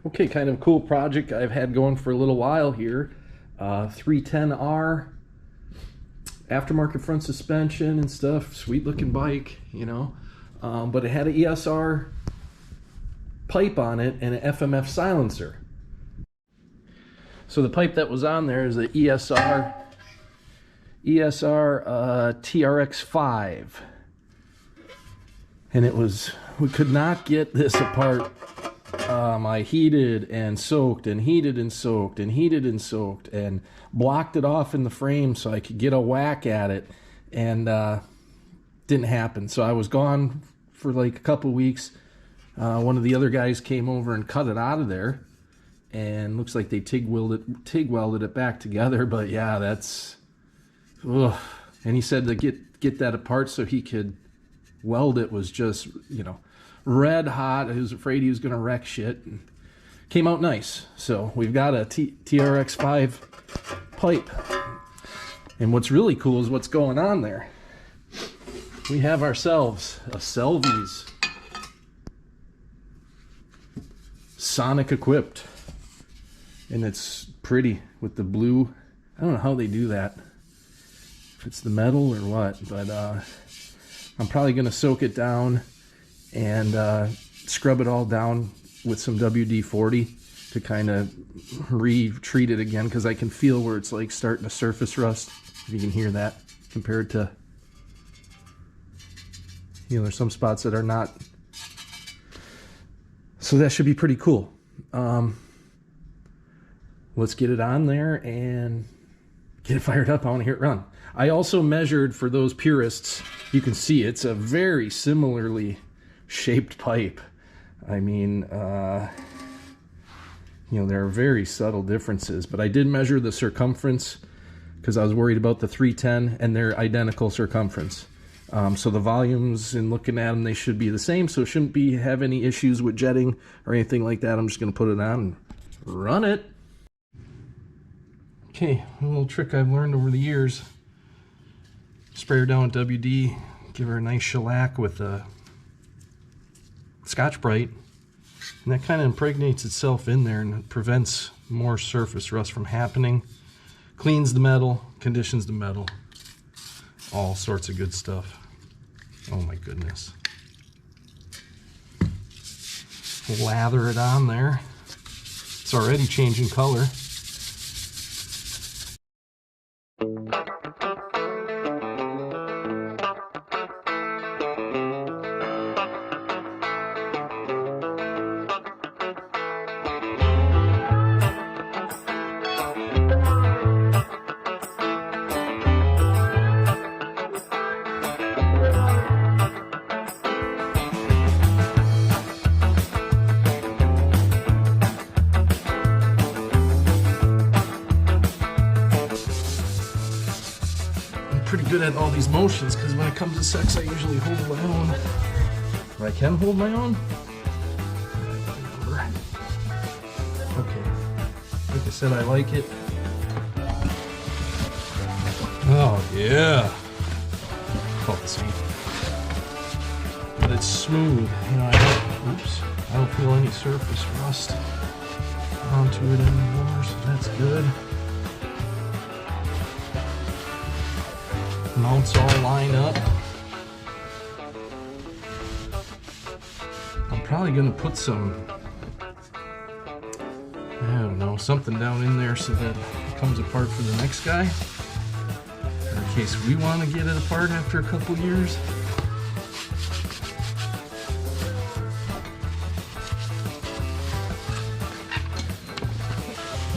Okay, kind of cool project I've had going for a little while here. 310R, aftermarket front suspension and stuff, sweet looking bike, you know. But it had an ESR pipe on it and an FMF silencer. So the pipe that was on there is the ESR TRX5. And it was, we could not get this apart. I heated and soaked and heated and soaked and heated and soaked and blocked it off in the frame so I could get a whack at it, and didn't happen. So I was gone for like a couple weeks. One of the other guys came over and cut it out of there, and looks like they TIG welded it back together. But yeah, that's, ugh. And he said to get that apart so he could weld it was just, you know, red hot. I was afraid he was going to wreck shit. And came out nice. So we've got a TRX5 pipe. And what's really cool is what's going on there. We have ourselves a Selvy's Sonic equipped. And it's pretty with the blue. I don't know how they do that. If it's the metal or what. But I'm probably going to soak it down and scrub it all down with some WD-40 to kind of re-treat it again, because I can feel where it's like starting to surface rust, if you can hear that, compared to, you know, there's some spots that are not. So that should be pretty cool. Let's get it on there and get it fired up. I want to hear it run. I also measured, for those purists, you can see it's a very similarly shaped pipe. I mean, you know, there are very subtle differences, but I did measure the circumference because I was worried about the 310, and they're identical circumference. So the volumes, in looking at them, they should be the same, so it shouldn't have any issues with jetting or anything like that. I'm just going to put it on and run it. Okay, a little trick I've learned over the years. Spray her down with WD, give her a nice shellac with a Scotch-Brite, and that kind of impregnates itself in there and prevents more surface rust from happening. Cleans the metal, conditions the metal, all sorts of good stuff. Oh my goodness. Lather it on there. It's already changing color. Pretty good at all these motions, because when it comes to sex I usually hold my own. Or I can hold my own? Okay. Like I said, I like it. Oh yeah. About the same. But it's smooth. You know, I don't feel any surface rust onto it anymore, so that's good. Mounts all line up. I'm probably going to put some, I don't know, something down in there so that it comes apart for the next guy, in case we want to get it apart after a couple years.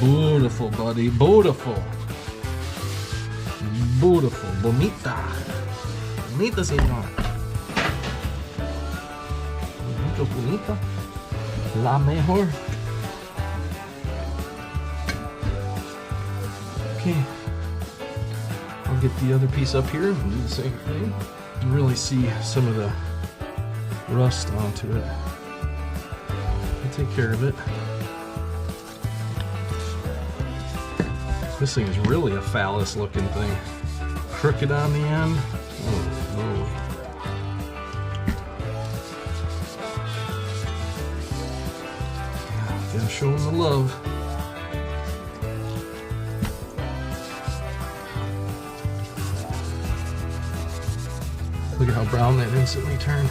Beautiful, buddy, beautiful. Beautiful, bonita. Bonita, señor. Bonito, bonita. La mejor. Okay. I'll get the other piece up here and do the same thing. You can really see some of the rust onto it. I'll take care of it. This thing is really a phallus looking thing. Crooked on the end. Oh, no. Gotta show them the love. Look at how brown that instantly turned.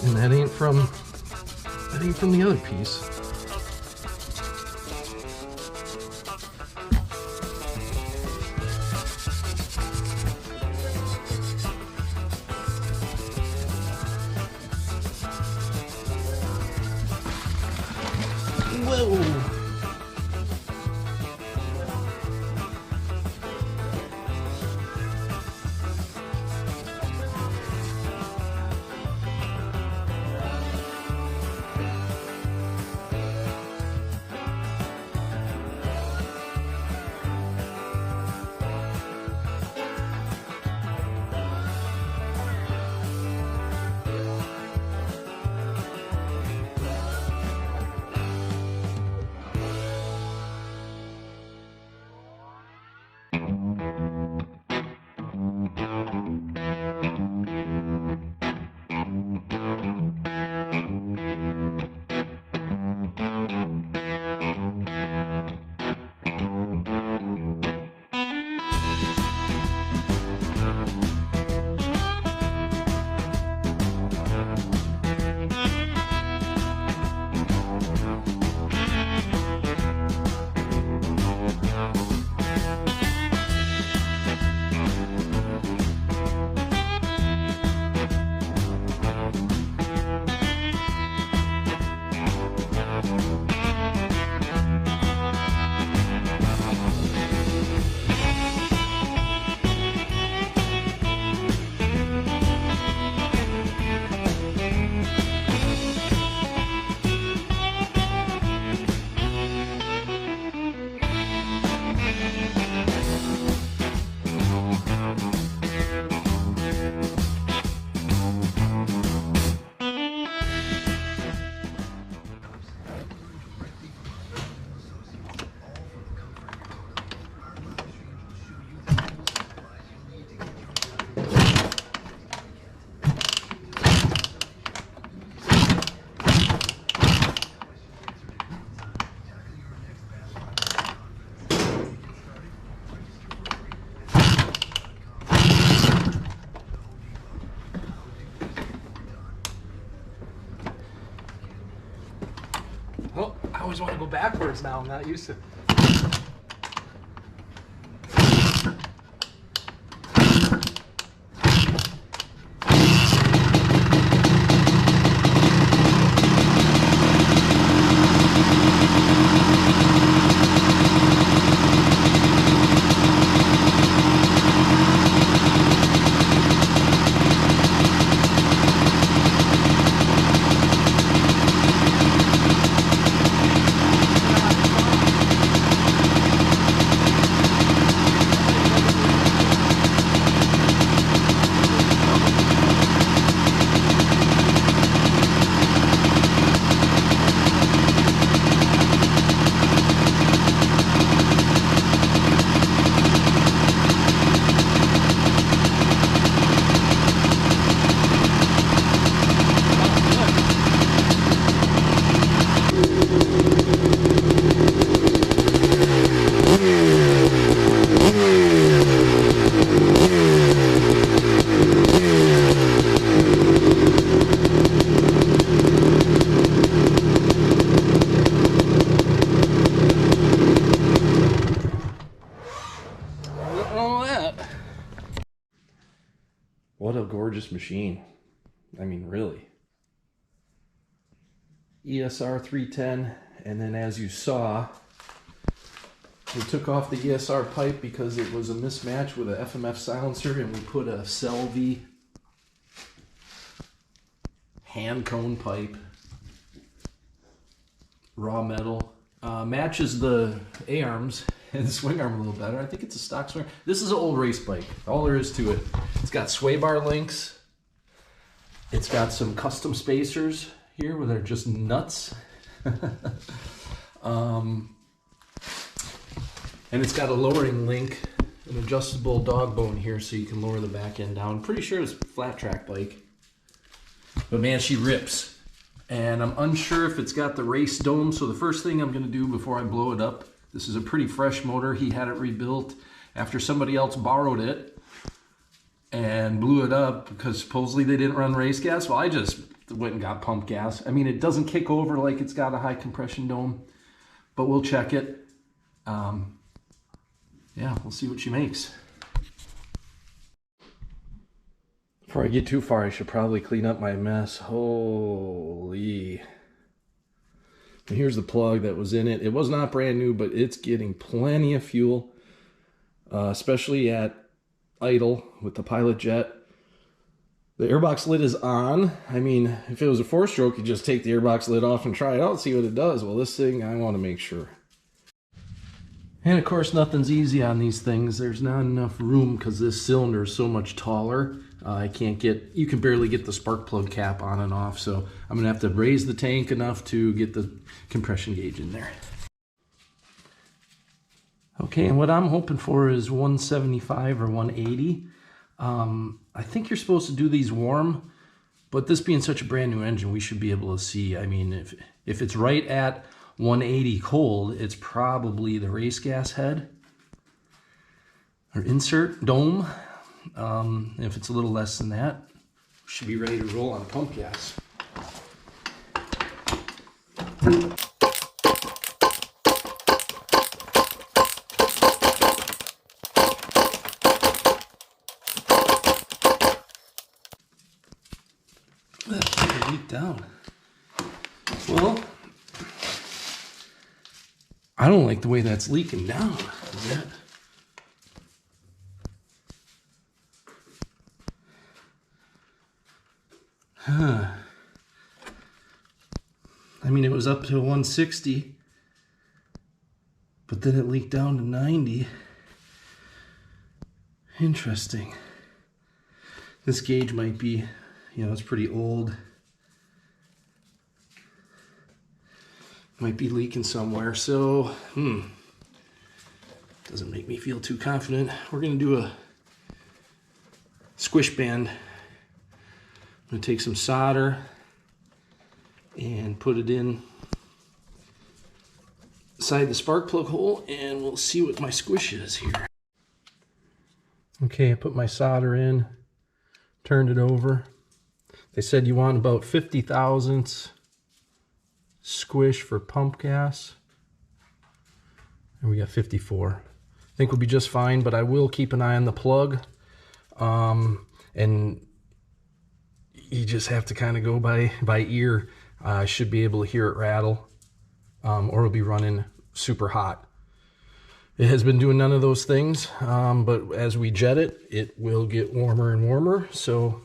And that ain't from the other piece. Whoa! Oh, I always want to go backwards now. I'm not used to. What a gorgeous machine. I mean, really. ESR 310, and then as you saw, we took off the ESR pipe because it was a mismatch with a FMF silencer, and we put a Selvy hand cone pipe, raw metal. Matches the A-arms and the swing arm a little better. I think it's a stock swing. This is an old race bike. All there is to it. It's got sway bar links. It's got some custom spacers here where they're just nuts. And it's got a lowering link, an adjustable dog bone here so you can lower the back end down. Pretty sure it's a flat track bike. But man, she rips. And I'm unsure if it's got the race dome. So the first thing I'm gonna do before I blow it up, this is a pretty fresh motor. He had it rebuilt after somebody else borrowed it and blew it up because supposedly they didn't run race gas. Well, I just went and got pump gas. I mean, it doesn't kick over like it's got a high compression dome, but we'll check it. Yeah, we'll see what she makes. Before I get too far, I should probably clean up my mess. Holy. And here's the plug that was in it. It was not brand new, but it's getting plenty of fuel, especially at idle with the pilot jet. The airbox lid is on. I mean, if it was a 4-stroke, you just take the airbox lid off and try it out and see what it does. Well, this thing, I want to make sure. And of course, nothing's easy on these things. There's not enough room because this cylinder is so much taller. You can barely get the spark plug cap on and off. So I'm gonna have to raise the tank enough to get the compression gauge in there. Okay, and what I'm hoping for is 175 or 180. I think you're supposed to do these warm, but this being such a brand new engine, we should be able to see. I mean, if it's right at 180 cold, it's probably the race gas head or insert dome. If it's a little less than that, we should be ready to roll on pump gas. That should leak down. Well, I don't like the way that's leaking down. Huh. I mean, it was up to 160, but then it leaked down to 90. Interesting. This gauge might be, it's pretty old. Might be leaking somewhere, so doesn't make me feel too confident. We're gonna do a squish band. I'm gonna take some solder and put it in inside the spark plug hole, and we'll see what my squish is here. Okay, I put my solder in, turned it over. They said you want about 50 thousandths squish for pump gas, and we got 54. I think we'll be just fine, but I will keep an eye on the plug, and you just have to kind of go by ear. I should be able to hear it rattle, or it'll be running super hot. It has been doing none of those things, but as we jet it, it will get warmer and warmer. So,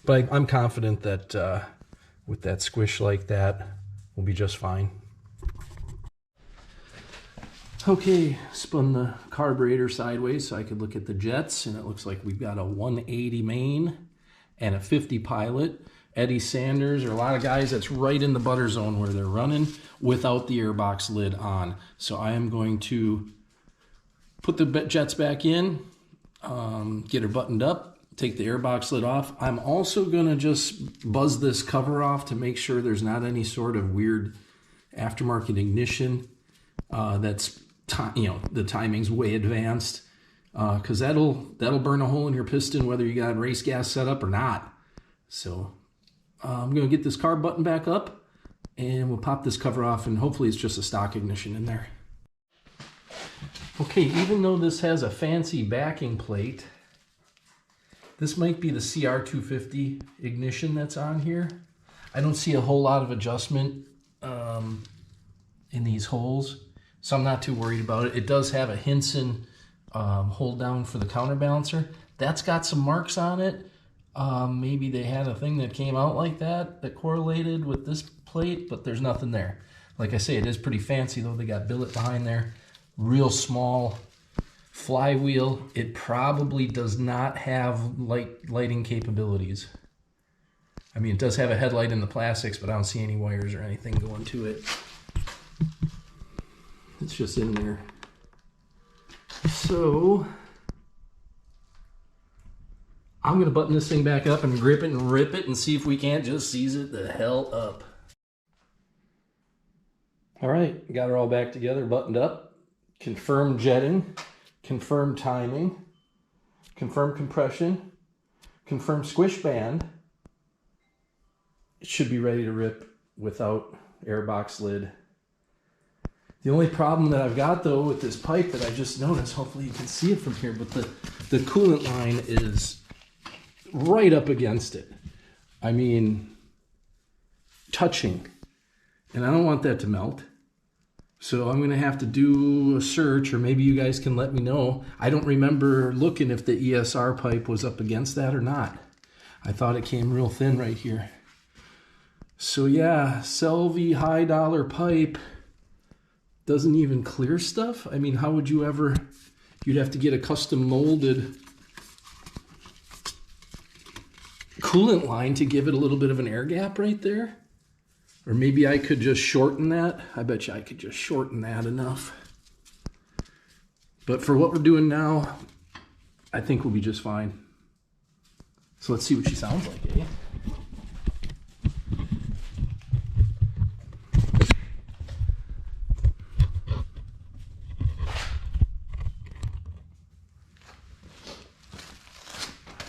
but I'm confident that with that squish like that, we'll be just fine. Okay, spun the carburetor sideways so I could look at the jets, and it looks like we've got a 180 main and a 50 pilot. Eddie Sanders, or a lot of guys, that's right in the butter zone where they're running without the airbox lid on. So I am going to put the jets back in, get her buttoned up, take the airbox lid off. I'm also gonna just buzz this cover off to make sure there's not any sort of weird aftermarket ignition that's, the timing's way advanced, because that'll burn a hole in your piston whether you got race gas set up or not. So I'm gonna get this carb button back up, and we'll pop this cover off, and hopefully it's just a stock ignition in there. Okay, even though this has a fancy backing plate, this might be the CR250 ignition that's on here. I don't see a whole lot of adjustment in these holes, so I'm not too worried about it. It does have a Hinson hold down for the counterbalancer. That's got some marks on it. Maybe they had a thing that came out like that correlated with this plate, but there's nothing there. Like I say, it is pretty fancy though. They got billet behind there, real small flywheel. It probably does not have lighting capabilities. I mean, it does have a headlight in the plastics, but I don't see any wires or anything going to it. It's just in there. So I'm gonna button this thing back up and grip it and rip it and see if we can't just seize it the hell up. All right, got her all back together, buttoned up. Confirm jetting, confirm timing, confirm compression, confirm squish band. It should be ready to rip without airbox lid. The only problem that I've got though with this pipe that I just noticed, hopefully you can see it from here, but the coolant line is right up against it. I mean, touching. And I don't want that to melt. So I'm gonna have to do a search, or maybe you guys can let me know. I don't remember looking if the ESR pipe was up against that or not. I thought it came real thin right here. So yeah, Selvy high dollar pipe doesn't even clear stuff. I mean, how would you ever, you'd have to get a custom molded coolant line to give it a little bit of an air gap right there. Or maybe I could just shorten that. I bet you I could just shorten that enough. But for what we're doing now, I think we'll be just fine. So let's see what she sounds like, eh?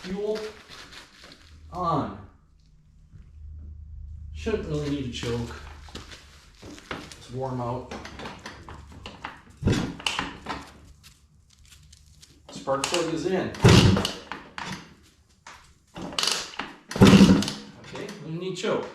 Fuel on. Shouldn't really need a choke. It's warm out. Spark plug is in. Okay, we need choke.